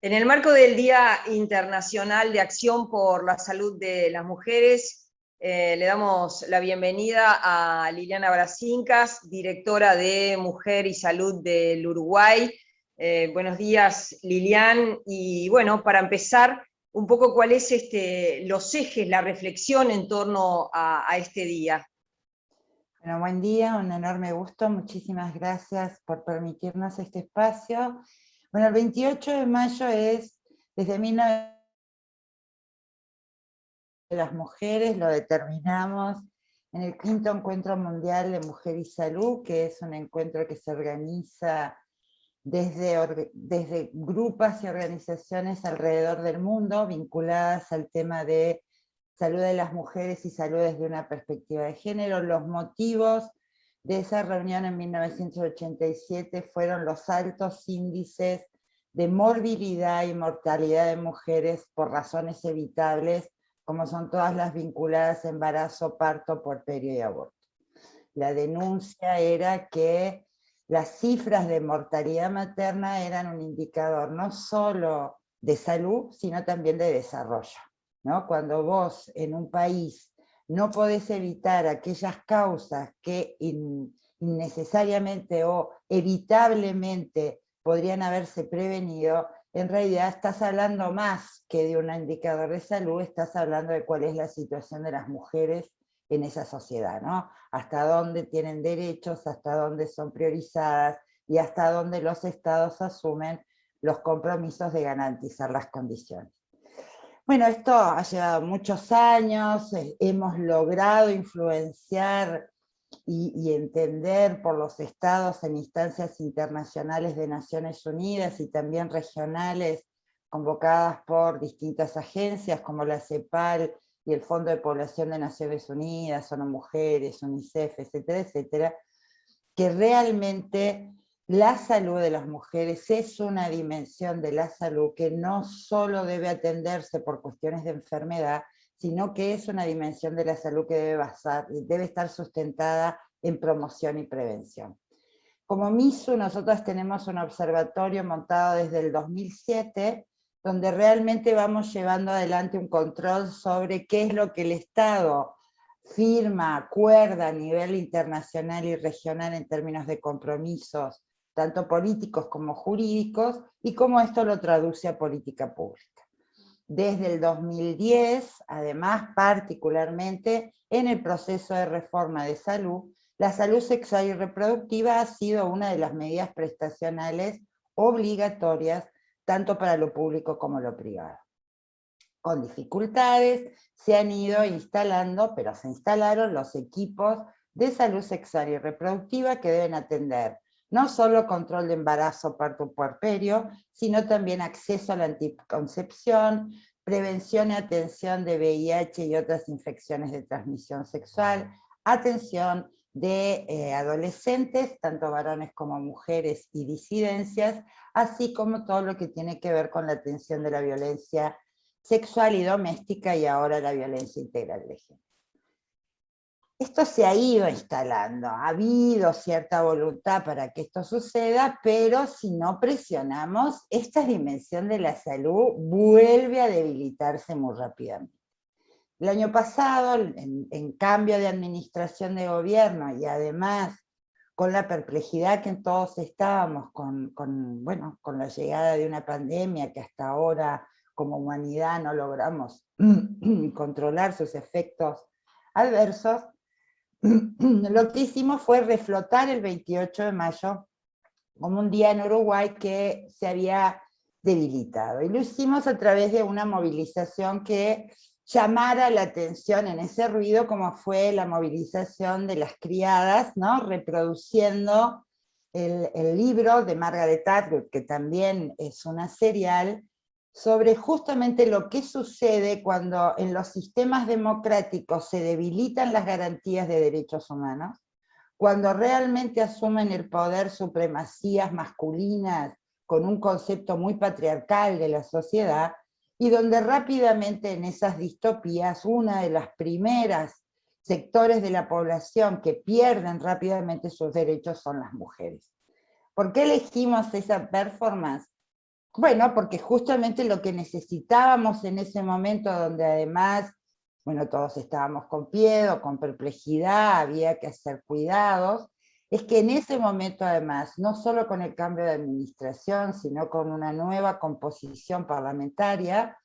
En el marco del Día Internacional de Acción por la Salud de las Mujeres, le damos la bienvenida a Liliana Brasincas, directora de Mujer y Salud del Uruguay. Buenos días, Lilian. Y bueno, para empezar, un poco cuál es los ejes, la reflexión en torno a este día. Bueno, buen día, un enorme gusto, muchísimas gracias por permitirnos este espacio. Bueno, el 28 de mayo es, desde 1900, de las mujeres, lo determinamos en el 5º Encuentro Mundial de Mujer y Salud, que es un encuentro que se organiza desde grupos y organizaciones alrededor del mundo, vinculadas al tema de salud de las mujeres y salud desde una perspectiva de género. Los motivos de esa reunión en 1987 fueron los altos índices de morbilidad y mortalidad de mujeres por razones evitables, como son todas las vinculadas a embarazo, parto, puerperio y aborto. La denuncia era que las cifras de mortalidad materna eran un indicador no solo de salud, sino también de desarrollo, ¿no? Cuando vos en un país no podés evitar aquellas causas que innecesariamente o evitablemente podrían haberse prevenido, en realidad estás hablando más que de un indicador de salud, estás hablando de cuál es la situación de las mujeres en esa sociedad, ¿no? Hasta dónde tienen derechos, hasta dónde son priorizadas y hasta dónde los estados asumen los compromisos de garantizar las condiciones. Bueno, esto ha llevado muchos años, hemos logrado influenciar y entender por los estados en instancias internacionales de Naciones Unidas y también regionales convocadas por distintas agencias como la CEPAL y el Fondo de Población de Naciones Unidas, ONU Mujeres, UNICEF, etcétera, etcétera, que realmente la salud de las mujeres es una dimensión de la salud que no solo debe atenderse por cuestiones de enfermedad, sino que es una dimensión de la salud que debe estar sustentada en promoción y prevención. Como MISU, nosotros tenemos un observatorio montado desde el 2007, donde realmente vamos llevando adelante un control sobre qué es lo que el Estado firma, acuerda a nivel internacional y regional en términos de compromisos, tanto políticos como jurídicos, y cómo esto lo traduce a política pública. Desde el 2010, además, particularmente en el proceso de reforma de salud, la salud sexual y reproductiva ha sido una de las medidas prestacionales obligatorias, tanto para lo público como lo privado. Con dificultades se han ido instalando, pero se instalaron los equipos de salud sexual y reproductiva que deben atender no solo control de embarazo, parto, puerperio, sino también acceso a la anticoncepción, prevención y atención de VIH y otras infecciones de transmisión sexual, atención de adolescentes, tanto varones como mujeres y disidencias, así como todo lo que tiene que ver con la atención de la violencia sexual y doméstica y ahora la violencia integral de género. Esto se ha ido instalando, ha habido cierta voluntad para que esto suceda, pero si no presionamos, esta dimensión de la salud vuelve a debilitarse muy rápidamente. El año pasado, en cambio de administración de gobierno y además con la perplejidad que todos estábamos con la llegada de una pandemia que hasta ahora como humanidad no logramos controlar sus efectos adversos, lo que hicimos fue reflotar el 28 de mayo como un día en Uruguay que se había debilitado. Y lo hicimos a través de una movilización que llamara la atención en ese ruido, como fue la movilización de las criadas, ¿no? Reproduciendo el libro de Margaret Atwood, que también es una serial, sobre justamente lo que sucede cuando en los sistemas democráticos se debilitan las garantías de derechos humanos, cuando realmente asumen el poder supremacías masculinas con un concepto muy patriarcal de la sociedad, y donde rápidamente en esas distopías una de las primeras sectores de la población que pierden rápidamente sus derechos son las mujeres. ¿Por qué elegimos esa performance? Bueno, porque justamente lo que necesitábamos en ese momento, donde además, bueno, todos estábamos con miedo, con perplejidad, había que hacer cuidados, es que en ese momento además, no solo con el cambio de administración, sino con una nueva composición parlamentaria,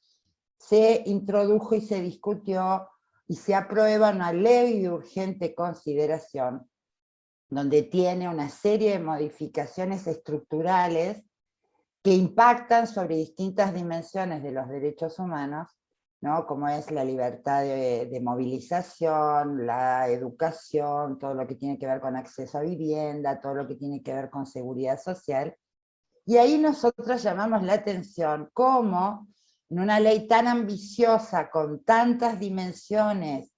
se introdujo y se discutió y se aprueba una ley de urgente consideración, donde tiene una serie de modificaciones estructurales que impactan sobre distintas dimensiones de los derechos humanos, ¿no? Como es la libertad de movilización, la educación, todo lo que tiene que ver con acceso a vivienda, todo lo que tiene que ver con seguridad social. Y ahí nosotros llamamos la atención cómo en una ley tan ambiciosa, con tantas dimensiones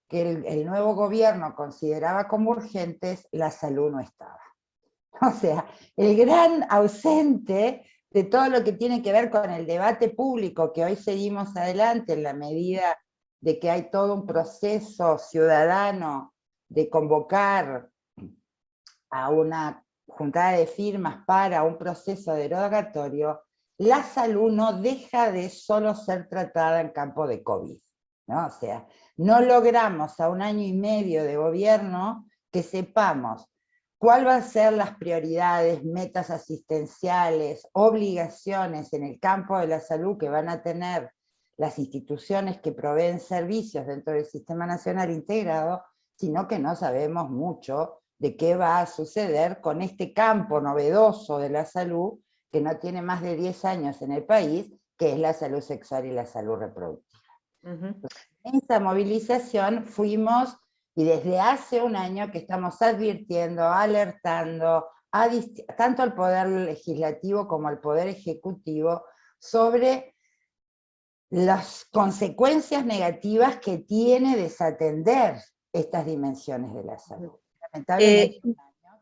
que el nuevo gobierno consideraba como urgentes, la salud no estaba. O sea, el gran ausente de todo lo que tiene que ver con el debate público que hoy seguimos adelante en la medida de que hay todo un proceso ciudadano de convocar a una juntada de firmas para un proceso derogatorio, la salud no deja de solo ser tratada en campo de COVID, ¿no? O sea, no logramos a 1 año y medio de gobierno que sepamos cuál van a ser las prioridades, metas asistenciales, obligaciones en el campo de la salud que van a tener las instituciones que proveen servicios dentro del Sistema Nacional Integrado, sino que no sabemos mucho de qué va a suceder con este campo novedoso de la salud, que no tiene más de 10 años en el país, que es la salud sexual y la salud reproductiva. En esa movilización fuimos, y desde hace 1 año que estamos advirtiendo, alertando, tanto al Poder Legislativo como al Poder Ejecutivo, sobre las consecuencias negativas que tiene desatender estas dimensiones de la salud. Lamentablemente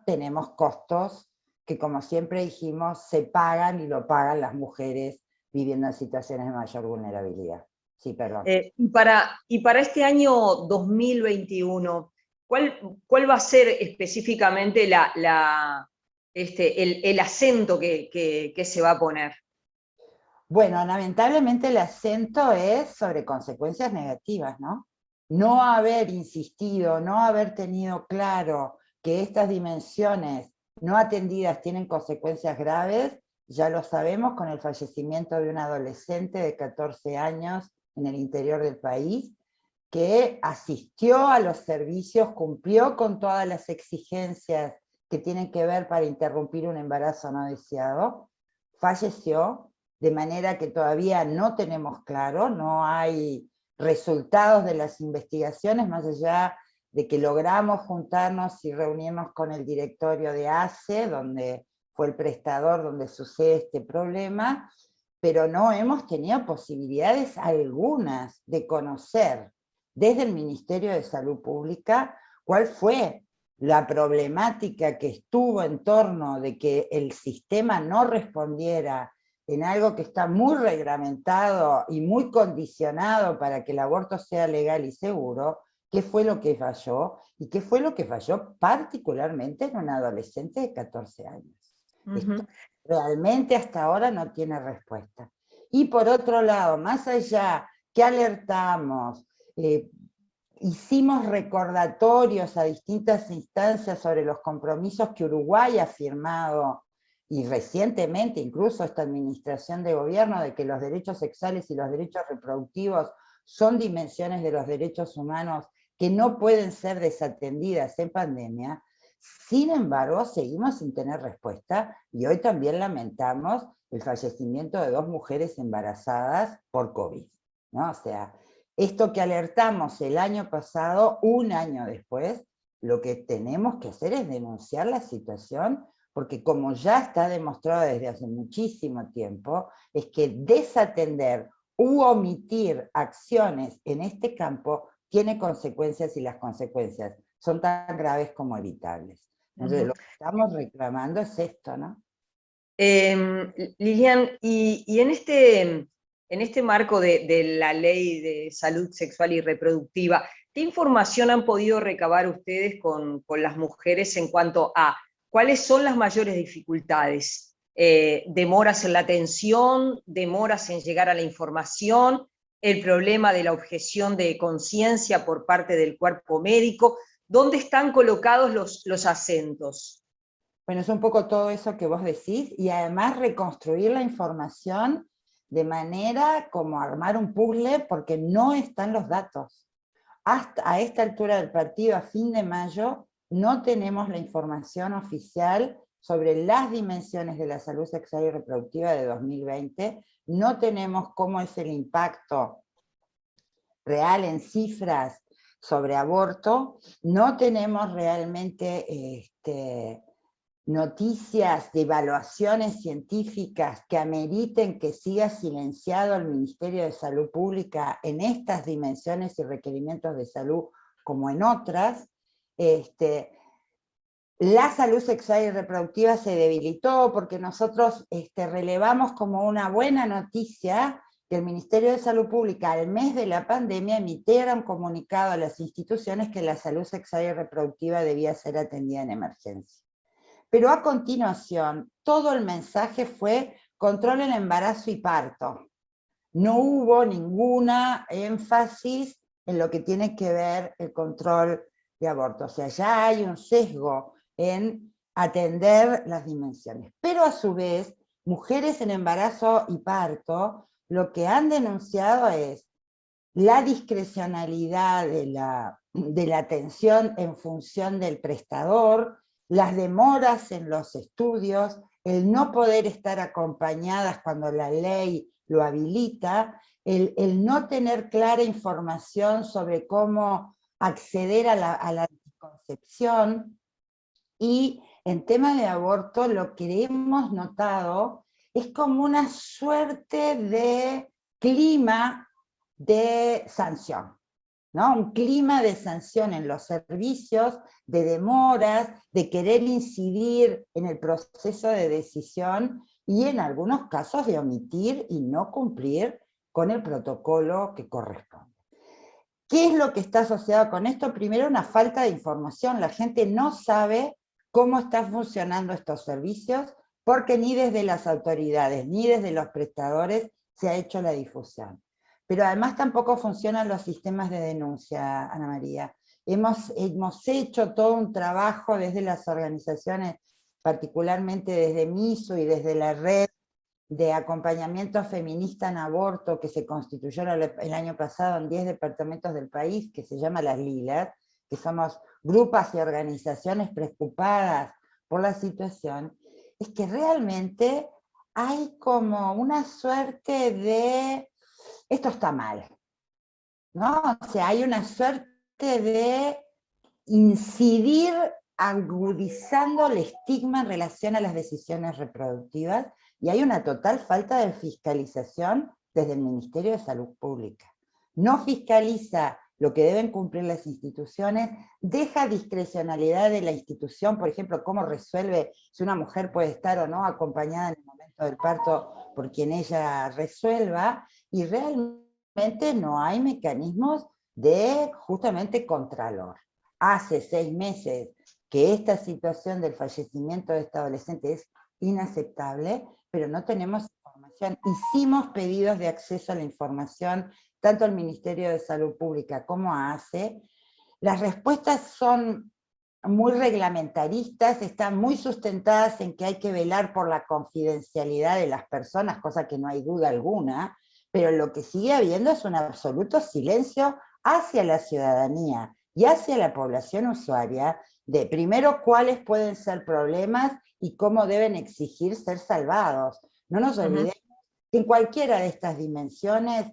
tenemos costos que, como siempre dijimos, se pagan y lo pagan las mujeres viviendo en situaciones de mayor vulnerabilidad. Sí, perdón. Y para este año 2021, ¿cuál va a ser específicamente el acento que se va a poner? Bueno, lamentablemente el acento es sobre consecuencias negativas, ¿no? No haber insistido, no haber tenido claro que estas dimensiones no atendidas tienen consecuencias graves, ya lo sabemos con el fallecimiento de un adolescente de 14 años en el interior del país, que asistió a los servicios, cumplió con todas las exigencias que tienen que ver para interrumpir un embarazo no deseado, falleció, de manera que todavía no tenemos claro, no hay resultados de las investigaciones, más allá de que logramos juntarnos y reunirnos con el directorio de ACE, donde fue el prestador donde sucede este problema, pero no hemos tenido posibilidades algunas de conocer desde el Ministerio de Salud Pública cuál fue la problemática que estuvo en torno de que el sistema no respondiera en algo que está muy reglamentado y muy condicionado para que el aborto sea legal y seguro, qué fue lo que falló, y qué fue lo que falló particularmente en un adolescente de 14 años. Esto realmente hasta ahora no tiene respuesta. Y por otro lado, más allá que alertamos, hicimos recordatorios a distintas instancias sobre los compromisos que Uruguay ha firmado, y recientemente incluso esta administración de gobierno, de que los derechos sexuales y los derechos reproductivos son dimensiones de los derechos humanos que no pueden ser desatendidas en pandemia. Sin embargo, seguimos sin tener respuesta, y hoy también lamentamos el fallecimiento de 2 mujeres embarazadas por COVID, ¿no? O sea, esto que alertamos el año pasado, 1 año después, lo que tenemos que hacer es denunciar la situación, porque como ya está demostrado desde hace muchísimo tiempo, es que desatender u omitir acciones en este campo tiene consecuencias, y las consecuencias son tan graves como evitables. Entonces, lo que estamos reclamando es esto, ¿no? Lilian, y en este marco de la ley de salud sexual y reproductiva, ¿Qué información han podido recabar ustedes con las mujeres en cuanto a cuáles son las mayores dificultades? ¿Demoras en la atención? ¿Demoras en llegar a la información? ¿El problema de la objeción de conciencia por parte del cuerpo médico? ¿Dónde están colocados los acentos? Bueno, es un poco todo eso que vos decís, y además reconstruir la información de manera como armar un puzzle, porque no están los datos. Hasta a esta altura del partido, a fin de mayo, no tenemos la información oficial sobre las dimensiones de la salud sexual y reproductiva de 2020, no tenemos cómo es el impacto real en cifras sobre aborto, no tenemos realmente noticias de evaluaciones científicas que ameriten que siga silenciado el Ministerio de Salud Pública en estas dimensiones y requerimientos de salud como en otras. La salud sexual y reproductiva se debilitó porque nosotros relevamos como una buena noticia que el Ministerio de Salud Pública al mes de la pandemia emitiera un comunicado a las instituciones que la salud sexual y reproductiva debía ser atendida en emergencia. Pero a continuación, todo el mensaje fue control el embarazo y parto. No hubo ninguna énfasis en lo que tiene que ver el control de aborto. O sea, ya hay un sesgo en atender las dimensiones. Pero a su vez, mujeres en embarazo y parto, lo que han denunciado es la discrecionalidad de la atención en función del prestador, las demoras en los estudios, el no poder estar acompañadas cuando la ley lo habilita, el no tener clara información sobre cómo acceder a la anticoncepción. Y en tema de aborto lo que hemos notado es como una suerte de clima de sanción, ¿no? Un clima de sanción en los servicios, de demoras, de querer incidir en el proceso de decisión y en algunos casos de omitir y no cumplir con el protocolo que corresponde. ¿Qué es lo que está asociado con esto? Primero, una falta de información. La gente no sabe cómo están funcionando estos servicios porque ni desde las autoridades ni desde los prestadores se ha hecho la difusión. Pero además tampoco funcionan los sistemas de denuncia, Ana María. Hemos hecho todo un trabajo desde las organizaciones, particularmente desde MISO y desde la red de acompañamiento feminista en aborto que se constituyó el año pasado en 10 departamentos del país, que se llama Las Lilas, que somos grupos y organizaciones preocupadas por la situación, es que realmente hay como una suerte de esto está mal, ¿no? O sea, hay una suerte de incidir agudizando el estigma en relación a las decisiones reproductivas, y hay una total falta de fiscalización desde el Ministerio de Salud Pública. No fiscaliza lo que deben cumplir las instituciones, deja discrecionalidad de la institución, por ejemplo, cómo resuelve si una mujer puede estar o no acompañada en el momento del parto por quien ella resuelva, y realmente no hay mecanismos de justamente contralor. Hace 6 meses que esta situación del fallecimiento de esta adolescente es inaceptable, pero no tenemos información. Hicimos pedidos de acceso a la información, tanto al Ministerio de Salud Pública como a ACE. Las respuestas son muy reglamentaristas, están muy sustentadas en que hay que velar por la confidencialidad de las personas, cosa que no hay duda alguna, pero lo que sigue habiendo es un absoluto silencio hacia la ciudadanía y hacia la población usuaria de, primero, cuáles pueden ser problemas y cómo deben exigir ser salvados. No nos olvidemos que en cualquiera de estas dimensiones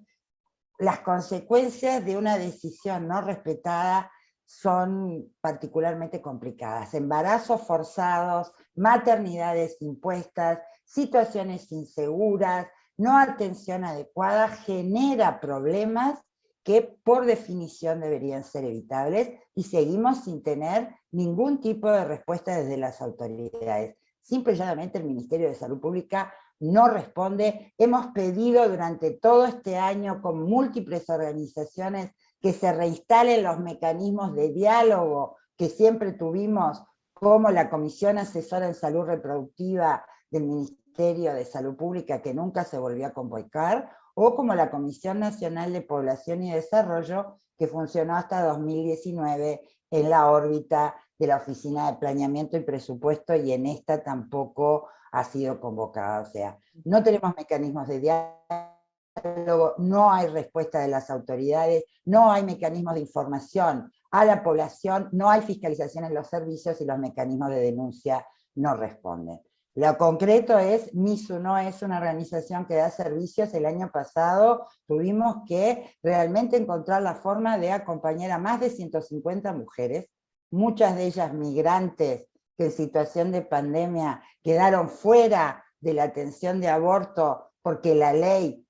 las consecuencias de una decisión no respetada son particularmente complicadas. Embarazos forzados, maternidades impuestas, situaciones inseguras, no atención adecuada, genera problemas que por definición deberían ser evitables, y seguimos sin tener ningún tipo de respuesta desde las autoridades. Simple y llanamente el Ministerio de Salud Pública no responde. Hemos pedido durante todo este año con múltiples organizaciones que se reinstalen los mecanismos de diálogo que siempre tuvimos, como la Comisión Asesora en Salud Reproductiva del Ministerio de Salud Pública, que nunca se volvió a convocar, o como la Comisión Nacional de Población y Desarrollo, que funcionó hasta 2019 en la órbita de la Oficina de Planeamiento y Presupuesto, y en esta tampoco ha sido convocada. O sea, no tenemos mecanismos de diálogo, no hay respuesta de las autoridades, no hay mecanismos de información a la población, no hay fiscalización en los servicios y los mecanismos de denuncia no responden. Lo concreto es, MISU no es una organización que da servicios. El año pasado tuvimos que realmente encontrar la forma de acompañar a más de 150 mujeres, muchas de ellas migrantes que en situación de pandemia quedaron fuera de la atención de aborto porque la ley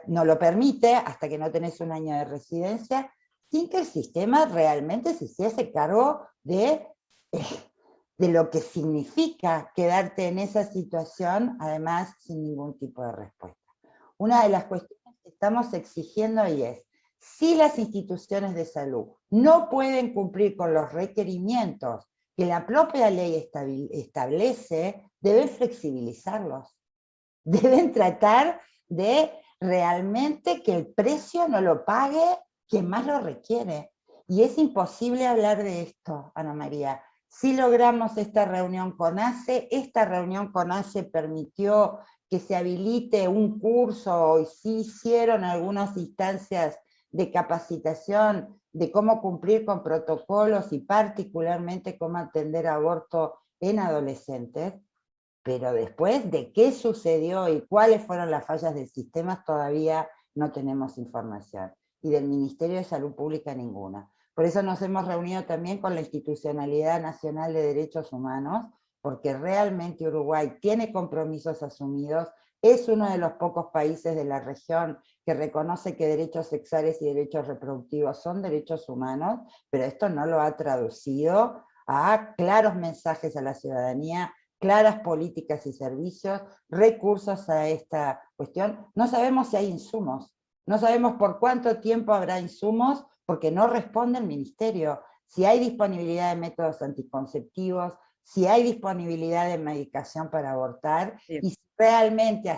no lo permite hasta que no tenés un año de residencia, sin que el sistema realmente se hiciese cargo de lo que significa quedarte en esa situación, además sin ningún tipo de respuesta. Una de las cuestiones que estamos exigiendo hoy es, si las instituciones de salud no pueden cumplir con los requerimientos que la propia ley establece, deben flexibilizarlos. Deben tratar de realmente que el precio no lo pague quien más lo requiere. Y es imposible hablar de esto, Ana María. Si logramos esta reunión con ACE permitió que se habilite un curso, y sí hicieron algunas instancias de capacitación de cómo cumplir con protocolos y particularmente cómo atender aborto en adolescentes, pero después de qué sucedió y cuáles fueron las fallas del sistema todavía no tenemos información, y del Ministerio de Salud Pública ninguna. Por eso nos hemos reunido también con la Institucionalidad Nacional de Derechos Humanos, porque realmente Uruguay tiene compromisos asumidos, es uno de los pocos países de la región que reconoce que derechos sexuales y derechos reproductivos son derechos humanos, pero esto no lo ha traducido a claros mensajes a la ciudadanía, claras políticas y servicios, recursos a esta cuestión. No sabemos si hay insumos, no sabemos por cuánto tiempo habrá insumos, porque no responde el ministerio. Si hay disponibilidad de métodos anticonceptivos, si hay disponibilidad de medicación para abortar, sí. Y si realmente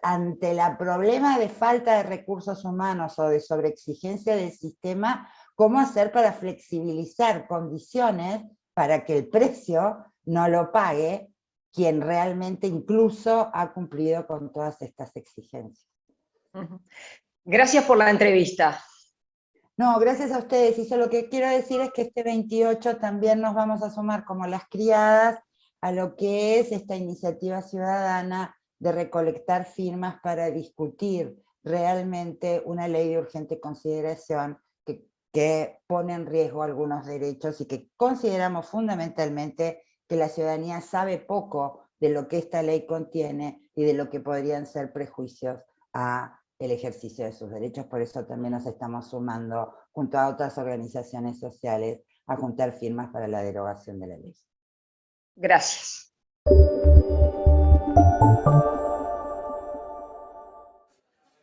ante el problema de falta de recursos humanos o de sobreexigencia del sistema, ¿cómo hacer para flexibilizar condiciones para que el precio no lo pague quien realmente incluso ha cumplido con todas estas exigencias? Gracias por la entrevista. No, gracias a ustedes. Y yo lo que quiero decir es que este 28 también nos vamos a sumar como las criadas a lo que es esta iniciativa ciudadana de recolectar firmas para discutir realmente una ley de urgente consideración que pone en riesgo algunos derechos y que consideramos fundamentalmente que la ciudadanía sabe poco de lo que esta ley contiene y de lo que podrían ser prejuicios a el ejercicio de sus derechos. Por eso también nos estamos sumando junto a otras organizaciones sociales a juntar firmas para la derogación de la ley. Gracias.